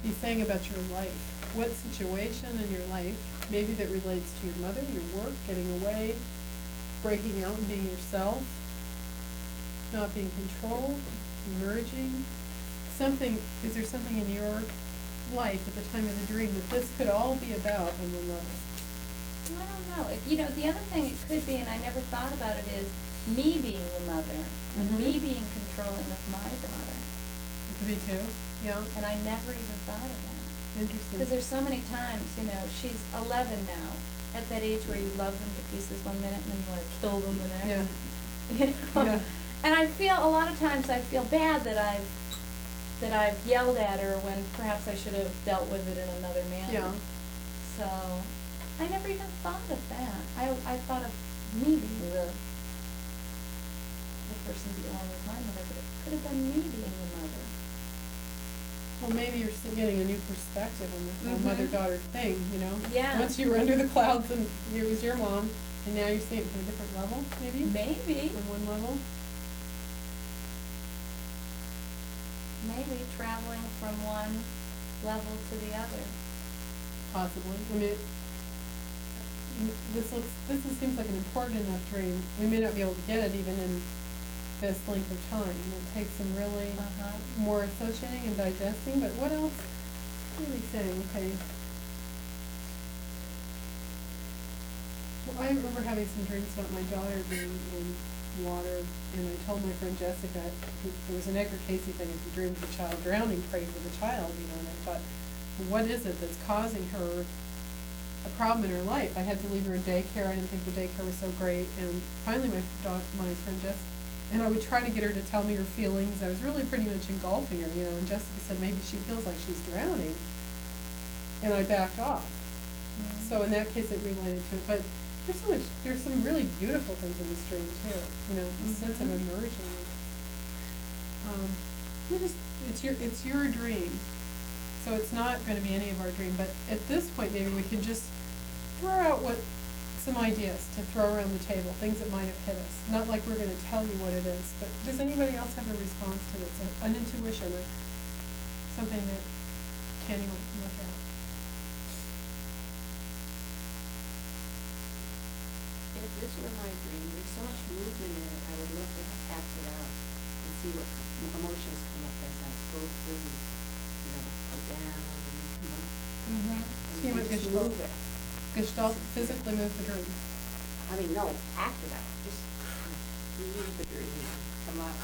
be saying about your life? What situation in your life, maybe that relates to your mother, your work, getting away, breaking out and being yourself, not being controlled, emerging, is there something in your life at the time of the dream that this could all be about on one level? I don't know. The other thing it could be, and I never thought about it, is me being the mother, and me being controlling of my daughter. It could be too, yeah. And I never even thought of that. Interesting. Because there's so many times, she's 11 now, at that age where you love them to pieces one minute and then you want to kill them the next. Yeah. Yeah. And I feel, a lot of times I feel bad that I've yelled at her when perhaps I should have dealt with it in another manner. Yeah. So, I never even thought of that. I thought of me being the person dealing with my mother, but it could have been me being the mother. Well, maybe you're still getting a new perspective on the whole mother-daughter thing, Yeah. Once you were under the clouds and it was your mom, and now you're seeing it from a different level, maybe? Maybe. On one level? Maybe traveling from one level to the other. Possibly. I mean, this seems like an important enough dream. We may not be able to get it even in this length of time. It takes some really more associating and digesting, but what else are we saying? Okay. Well, I remember having some dreams about my daughter being in water, and I told my friend Jessica, there was an Edgar Cayce thing, if you dream of a child drowning, pray for the child, and I thought, what is it that's causing her a problem in her life? I had to leave her in daycare. I didn't think the daycare was so great, and finally my friend Jessica, and I would try to get her to tell me her feelings. I was really pretty much engulfing her, and Jessica said maybe she feels like she's drowning, and I backed off. So in that case it related to it, but there's some really beautiful things in this dream too, the sense of immersion. It's your dream, so it's not going to be any of our dream, but at this point maybe we can just throw out some ideas to throw around the table, things that might have hit us. Not like we're going to tell you what it is, but does anybody else have a response to this? An intuition, or something that Kenny wants to look at? If this were my dream, there's so much movement in it, I would love to act it out and see what emotions come up as I go through, down, come up. Mhm. Schema And just Gestalt. move it. Gestalt physically move the dream. I mean, no, act it out, just move the dream, come up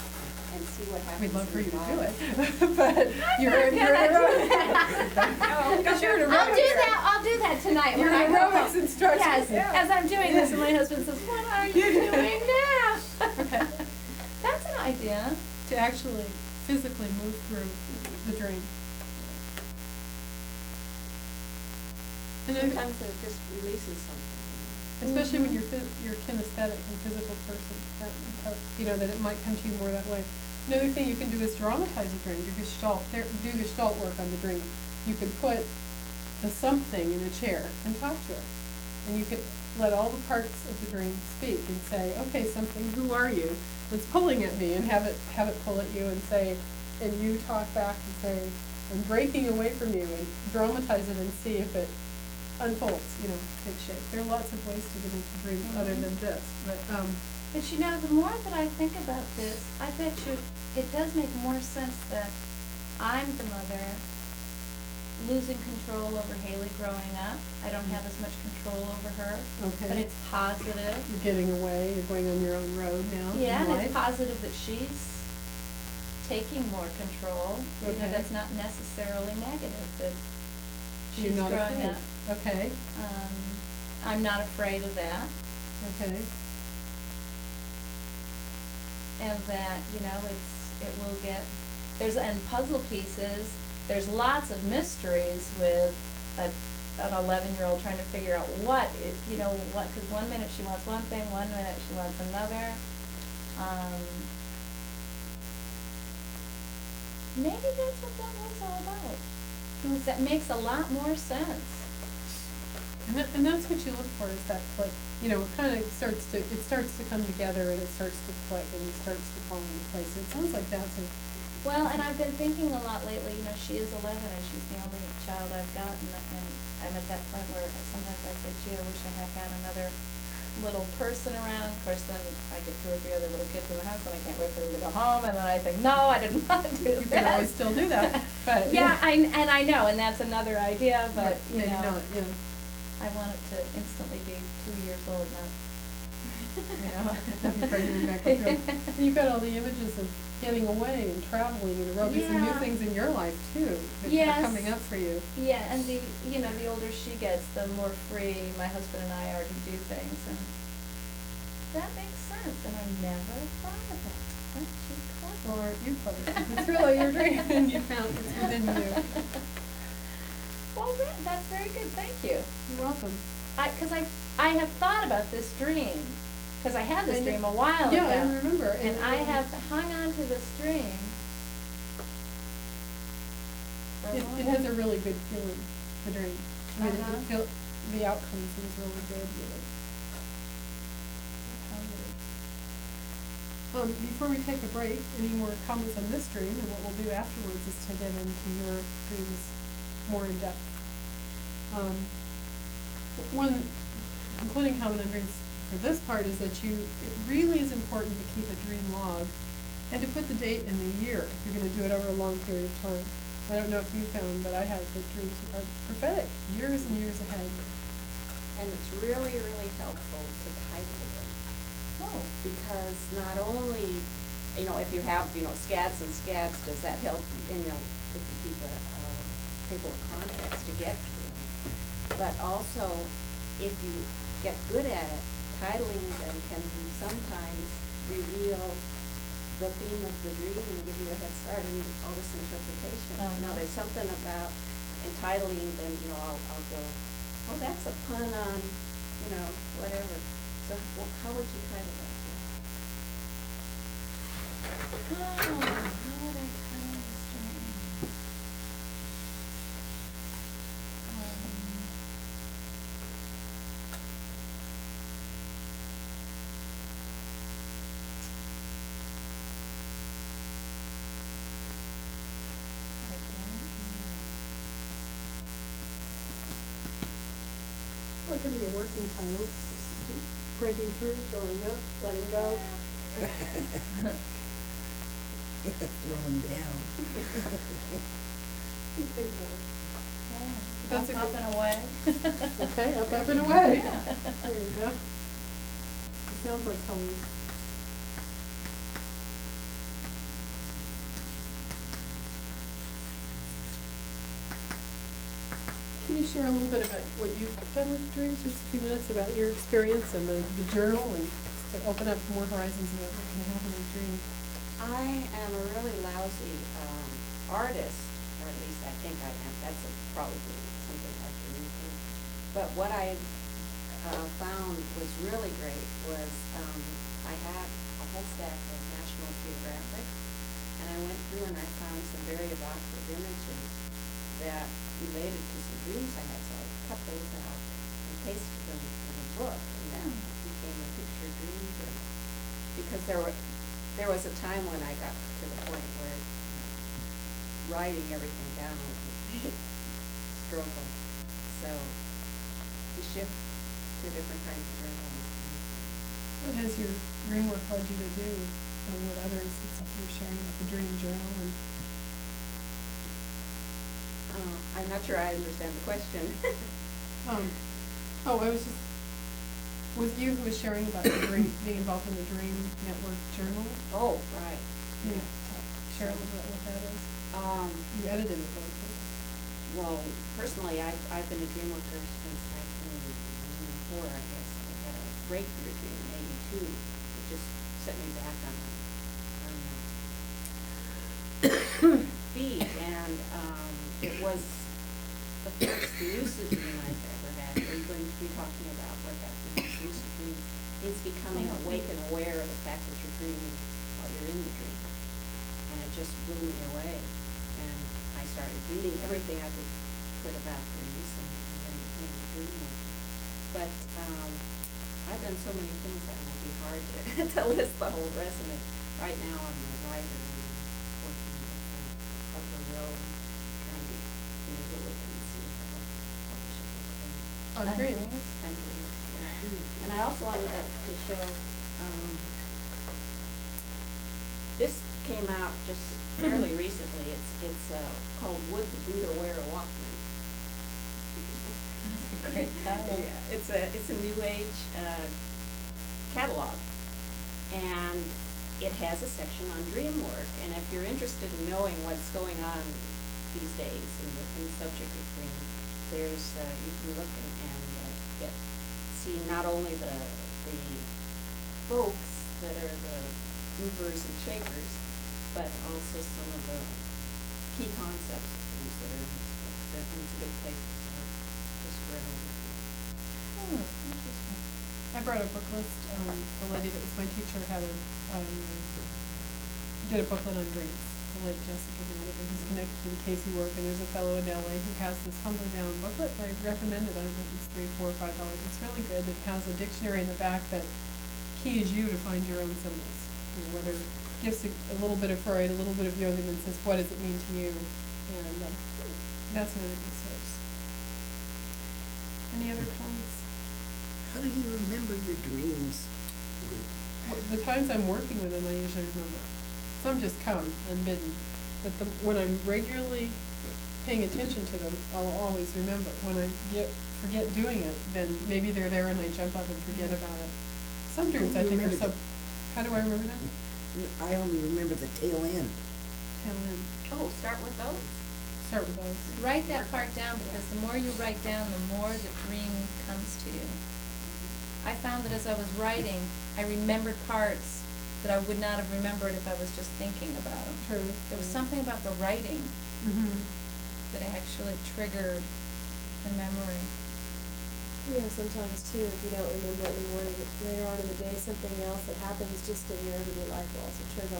and see what happens. We'd love for in you the to do body. it, but you're in because you're an I'll do aerobics. that, I'll do that tonight You're when I an go aerobics home. instructor. Yes, Yeah. as I'm doing this, and my husband says, what are you doing now? Okay. That's an idea. To actually physically move through the dream. And then, Sometimes it just releases something. especially when you're kinesthetic and physical person, that it might come to you more that way. Another thing you can do is dramatize a dream, do Gestalt work on the dream. You could put the something in a chair and talk to it. And you could let all the parts of the dream speak and say, okay, something, who are you? That's pulling at me, and have it pull at you and say, and you talk back and say, I'm breaking away from you, and dramatize it and see if it unfolds, take shape. There are lots of ways to get into dreams other than this, but, But the more that I think about this, I bet you it does make more sense that I'm the mother losing control over Haley growing up. I don't have as much control over her. okay. But it's positive. You're getting away, you're going on your own road now Yeah, in and life. it's positive that she's taking more control. Okay. That's not necessarily negative, that You're she's not growing afraid. up. Okay, I'm not afraid of that. okay. And that, it will get, and puzzle pieces, there's lots of mysteries with an 11-year-old trying to figure out because one minute she wants one thing, one minute she wants another. Maybe that's what that was all about. That makes a lot more sense. And that's what you look for, is that click. It kind of starts to come together, and it starts to click, and it starts to fall into place. It sounds like that's it. Well, and I've been thinking a lot lately, she is 11 and she's the only child I've got, and I'm at that point where sometimes I say, gee, I wish I had another little person around. Of course, then I get 2 or 3 other little kids in the house, and I can't wait for them to go home, and then I think, no, I didn't want to do that. You can always still do that, but. Yeah, I know, and that's another idea, but, Maybe not, yeah. I want it to instantly be 2 years old now. Have you pregnant back with you. And you've got all the images of getting away and traveling and aerobics and new Yeah. things in your life too that Yes. are coming up for you. Yeah, and the older she gets, the more free my husband and I are to do things, and that makes sense, and I never thought of it. Aren't you clever? Well, aren't you clever? It's really your dream, and you found it's within you. Well, that's very good, thank you. You're welcome. Because I have thought about this dream, because I had this And you- dream a while ago. Yeah, I remember. And I have hung on to this dream. for a It long has a really good feeling, the dream. I mean, Uh-huh. the outcome seems really good with it. Before we take a break, any more comments on this dream? And what we'll do afterwards is to get into your dreams more in depth. One concluding comment on dreams for this part is that it really is important to keep a dream log and to put the date and the year if you're going to do it over a long period of time. I don't know if you found, but I have the dreams are prophetic, years and years ahead. And it's really, really helpful to title them. Oh. Because not only, if you have, scads and scads, does that help, to keep a table of contents to get to them? But also, if you get good at it, titling them can sometimes reveal the theme of the dream and give you a head start in all this interpretation. Oh, Now, there's something about entitling them, I'll go, oh, that's a pun on, whatever. So how would you title that? Oh, how would I title this dream? What could be a working title? Breaking through, going up, letting go. Throwing down. That's a Up good- and away. Okay, up and away. There you go. It sounds like home. Can you share a little bit about what you've done with dreams, just a few minutes about your experience and the journal, and to open up more horizons about what can happen in dreams? I am a really lousy artist, or at least I think I am. That's probably something I should redo. But what I found was really great was I had a whole stack of National Geographic, and I went through and I found some very evocative images that related to some dreams I had, so I cut those out and pasted them in a book, and that became a picture dream journal. Because there was a time when I got to the point where writing everything down was a big struggle. So to shift to different kinds of journals. What has your dream work led you to do, and what others, except you were sharing about the dream journal and I'm not sure I understand the question. I was it you who was sharing about the dream, being involved in the Dream Network journal? Oh, right. Yeah. Share a little bit what that is. You edited it, don't you? Well, personally, I've been a dream worker since 1994, I guess. I had a breakthrough dream in '82. It just set me back on feet, and it was the first lucid dream I've ever had. We're going to be talking about what happens in lucid dreams. It's becoming awake and aware of the fact that you're dreaming while you're in the dream. And it just blew me away. And I started reading everything I could about dreams and then became a dream worker. But I've done so many things that it will be hard to list the whole resume. Right now I'm a writer and working with Upper Row and trying to get into it and see if I'll publish a book. On dreams? And dreams, yeah. And I also wanted to show, this came out just fairly recently. It's called Would the Buddha Wear a Walkman? Great title. Yeah, it's a new age catalog, and it has a section on dream work. And if you're interested in knowing what's going on these days in the subject of dreams, there's you can look and see not only the folks that are the movers and shakers, but also some of the key concepts of dreams that are in this book. And it's a good place to start. Just for an overview. Oh, interesting. I brought a book list. The lady that was my teacher had did a booklet on dreams. The late Jessica Madigan, who's connected to the Cayce work, and there's a fellow in LA who has this humbly down booklet. I recommend it. I don't know if it's $3, $4, $5. It's really good. It has a dictionary in the back that keys you to find your own symbols. You know, whether it gives a little bit of Freud, a little bit of Jung, and then says, what does it mean to you? And that's another good source. Any other comments? How do you remember your dreams? The times I'm working with them, I usually remember. Some just come unbidden, but when I'm regularly paying attention to them, I'll always remember. When I forget doing it, then maybe they're there and I jump up and forget about it. Some dreams I think are so. How do I remember that? I only remember the tail end. Tail end. Oh, start with those. Start with those. Write that part down, because the more you write down, the more the dream comes to you. I found that as I was writing, I remembered parts that I would not have remembered if I was just thinking about them. True. There was something about the writing Mm-hmm. that actually triggered the memory. Yeah, sometimes too, if you don't remember it in the morning, later on in the day, something else that happens just in your everyday life will also trigger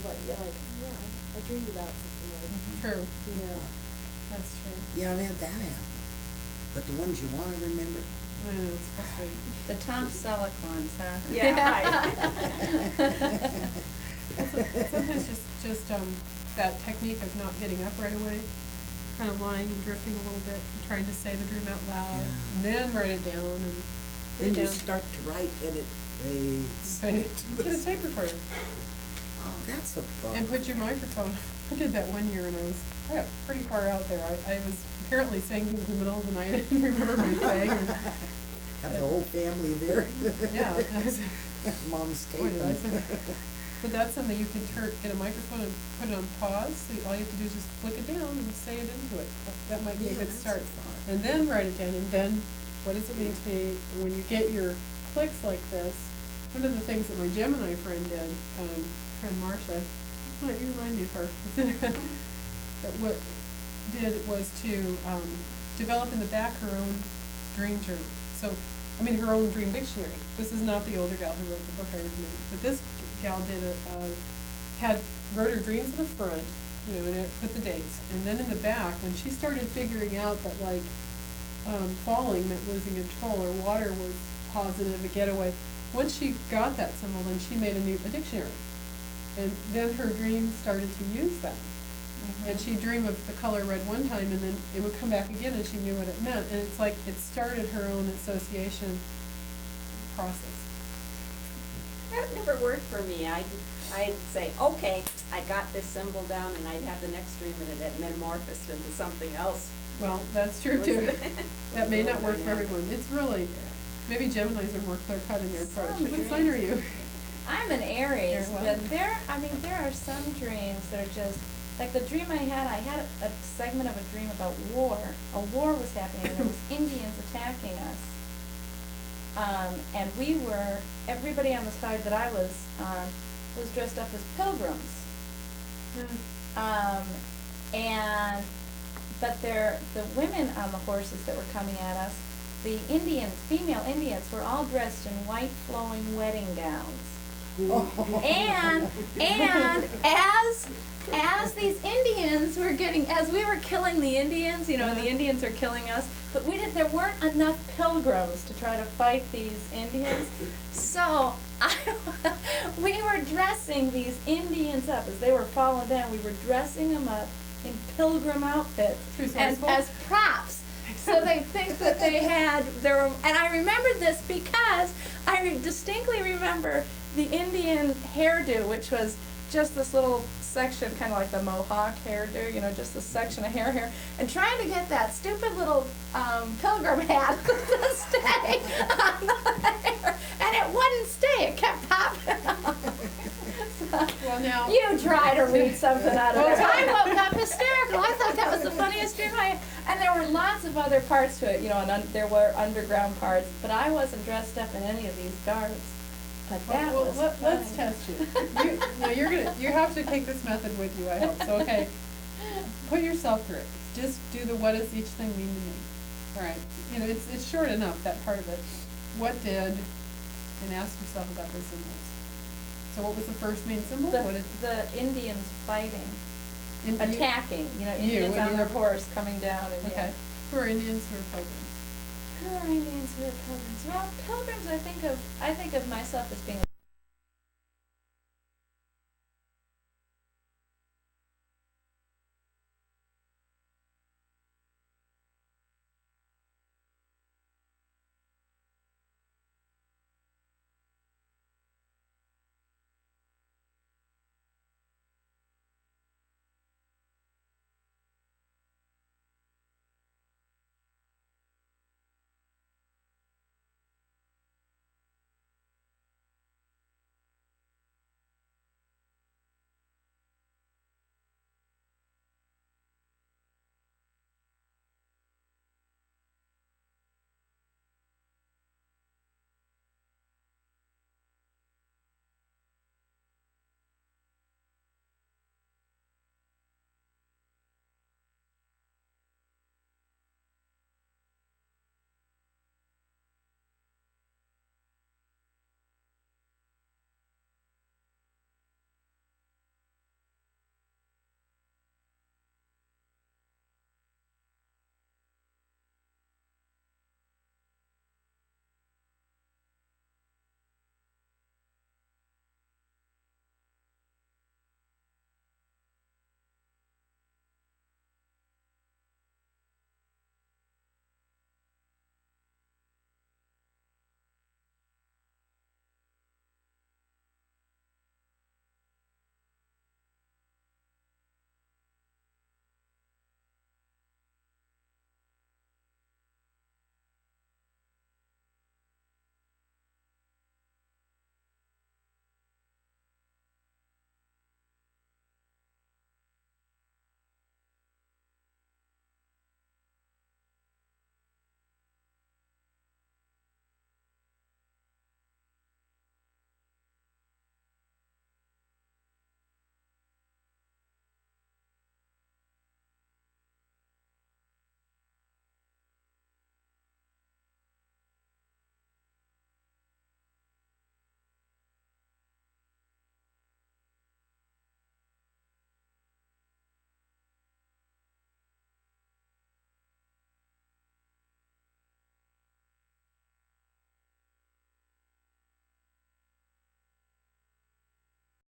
what you're like, yeah, I dreamed about something like, True. you know. That's true. Yeah, I've had that happen. But the ones you want to remember, I know, it's frustrating. The Tom Selleck ones, huh? Yeah, right. Sometimes just that technique of not getting up right away, kind of lying and drifting a little bit, and trying to say the dream out loud, Yeah. and then write it down, and then you down. start to write and it fades. Get a tape recorder Oh, that's a fun. and put your microphone. I did that one year when I was Yeah, pretty far out there. I was apparently singing in the middle of the night. I didn't remember my thing. Have the whole family there. Yeah. I was, Mom's boy, did I say taping. that. But that's something you can get a microphone and put it on pause. So all you have to do is just flick it down and say it into it. That might be a Yeah, good that's start. fun. And then write it down. And then, what does it mean to me when you get your clicks like this? One of the things that my Gemini friend did, friend Marsha, you remind me of her. That what did was to develop in the back her own dream journal. So, I mean, her own dream dictionary. This is not the older gal who wrote the book I recommended, but this gal did wrote her dreams in the front, you know, and it put the dates, and then in the back, when she started figuring out that like falling meant losing control, or water was positive, a getaway. Once she got that symbol, then she made a dictionary, and then her dream started to use that. And she'd dream of the color red one time, and then it would come back again, and she knew what it meant. And it's like it started her own association process. That never worked for me. I'd say, okay, I got this symbol down, and I'd have the next dream, and it had metamorphosed into something else. Well, that's true too. That may not work for everyone. It's really, maybe Geminis are more clear-cut in their approach. Some What sign are you? I'm an Aries, You're what? but there are some dreams that are just, like the dream I had a segment of a dream about war. A war was happening, and there was Indians attacking us. And everybody on the side that I was on was dressed up as pilgrims. But the women on the horses that were coming at us, the female Indians, were all dressed in white flowing wedding gowns. And as these Indians were as we were killing the Indians, you know, and the Indians are killing us, but there weren't enough pilgrims to try to fight these Indians. So we were dressing these Indians up as they were falling down. We were dressing them up in pilgrim outfits as props. So they think that and I remembered this because I distinctly remember the Indian hairdo, which was just this little section, kind of like the Mohawk hairdo, you know, just this section of hair, and trying to get that stupid little pilgrim hat to stay on the hair, and it wouldn't stay, it kept popping up. Well, now You try to read something out of it. I woke up hysterical. I thought that was the funniest dream and there were lots of other parts to it, you know, and there were underground parts, but I wasn't dressed up in any of these garbs. But that was let's test you. You have to take this method with you, I hope. So, okay, put yourself through it. Just do the what does each thing mean to me. All right, you know, it's short enough, that part of it. What did, and ask yourself about those symbols. So what was the first main symbol? The Indians fighting, Attacking. attacking, you know, Indians on their horse coming down. And Okay. Who are Indians, who are pilgrims? Who are Indians, who are pilgrims? Well, pilgrims, I think of myself as being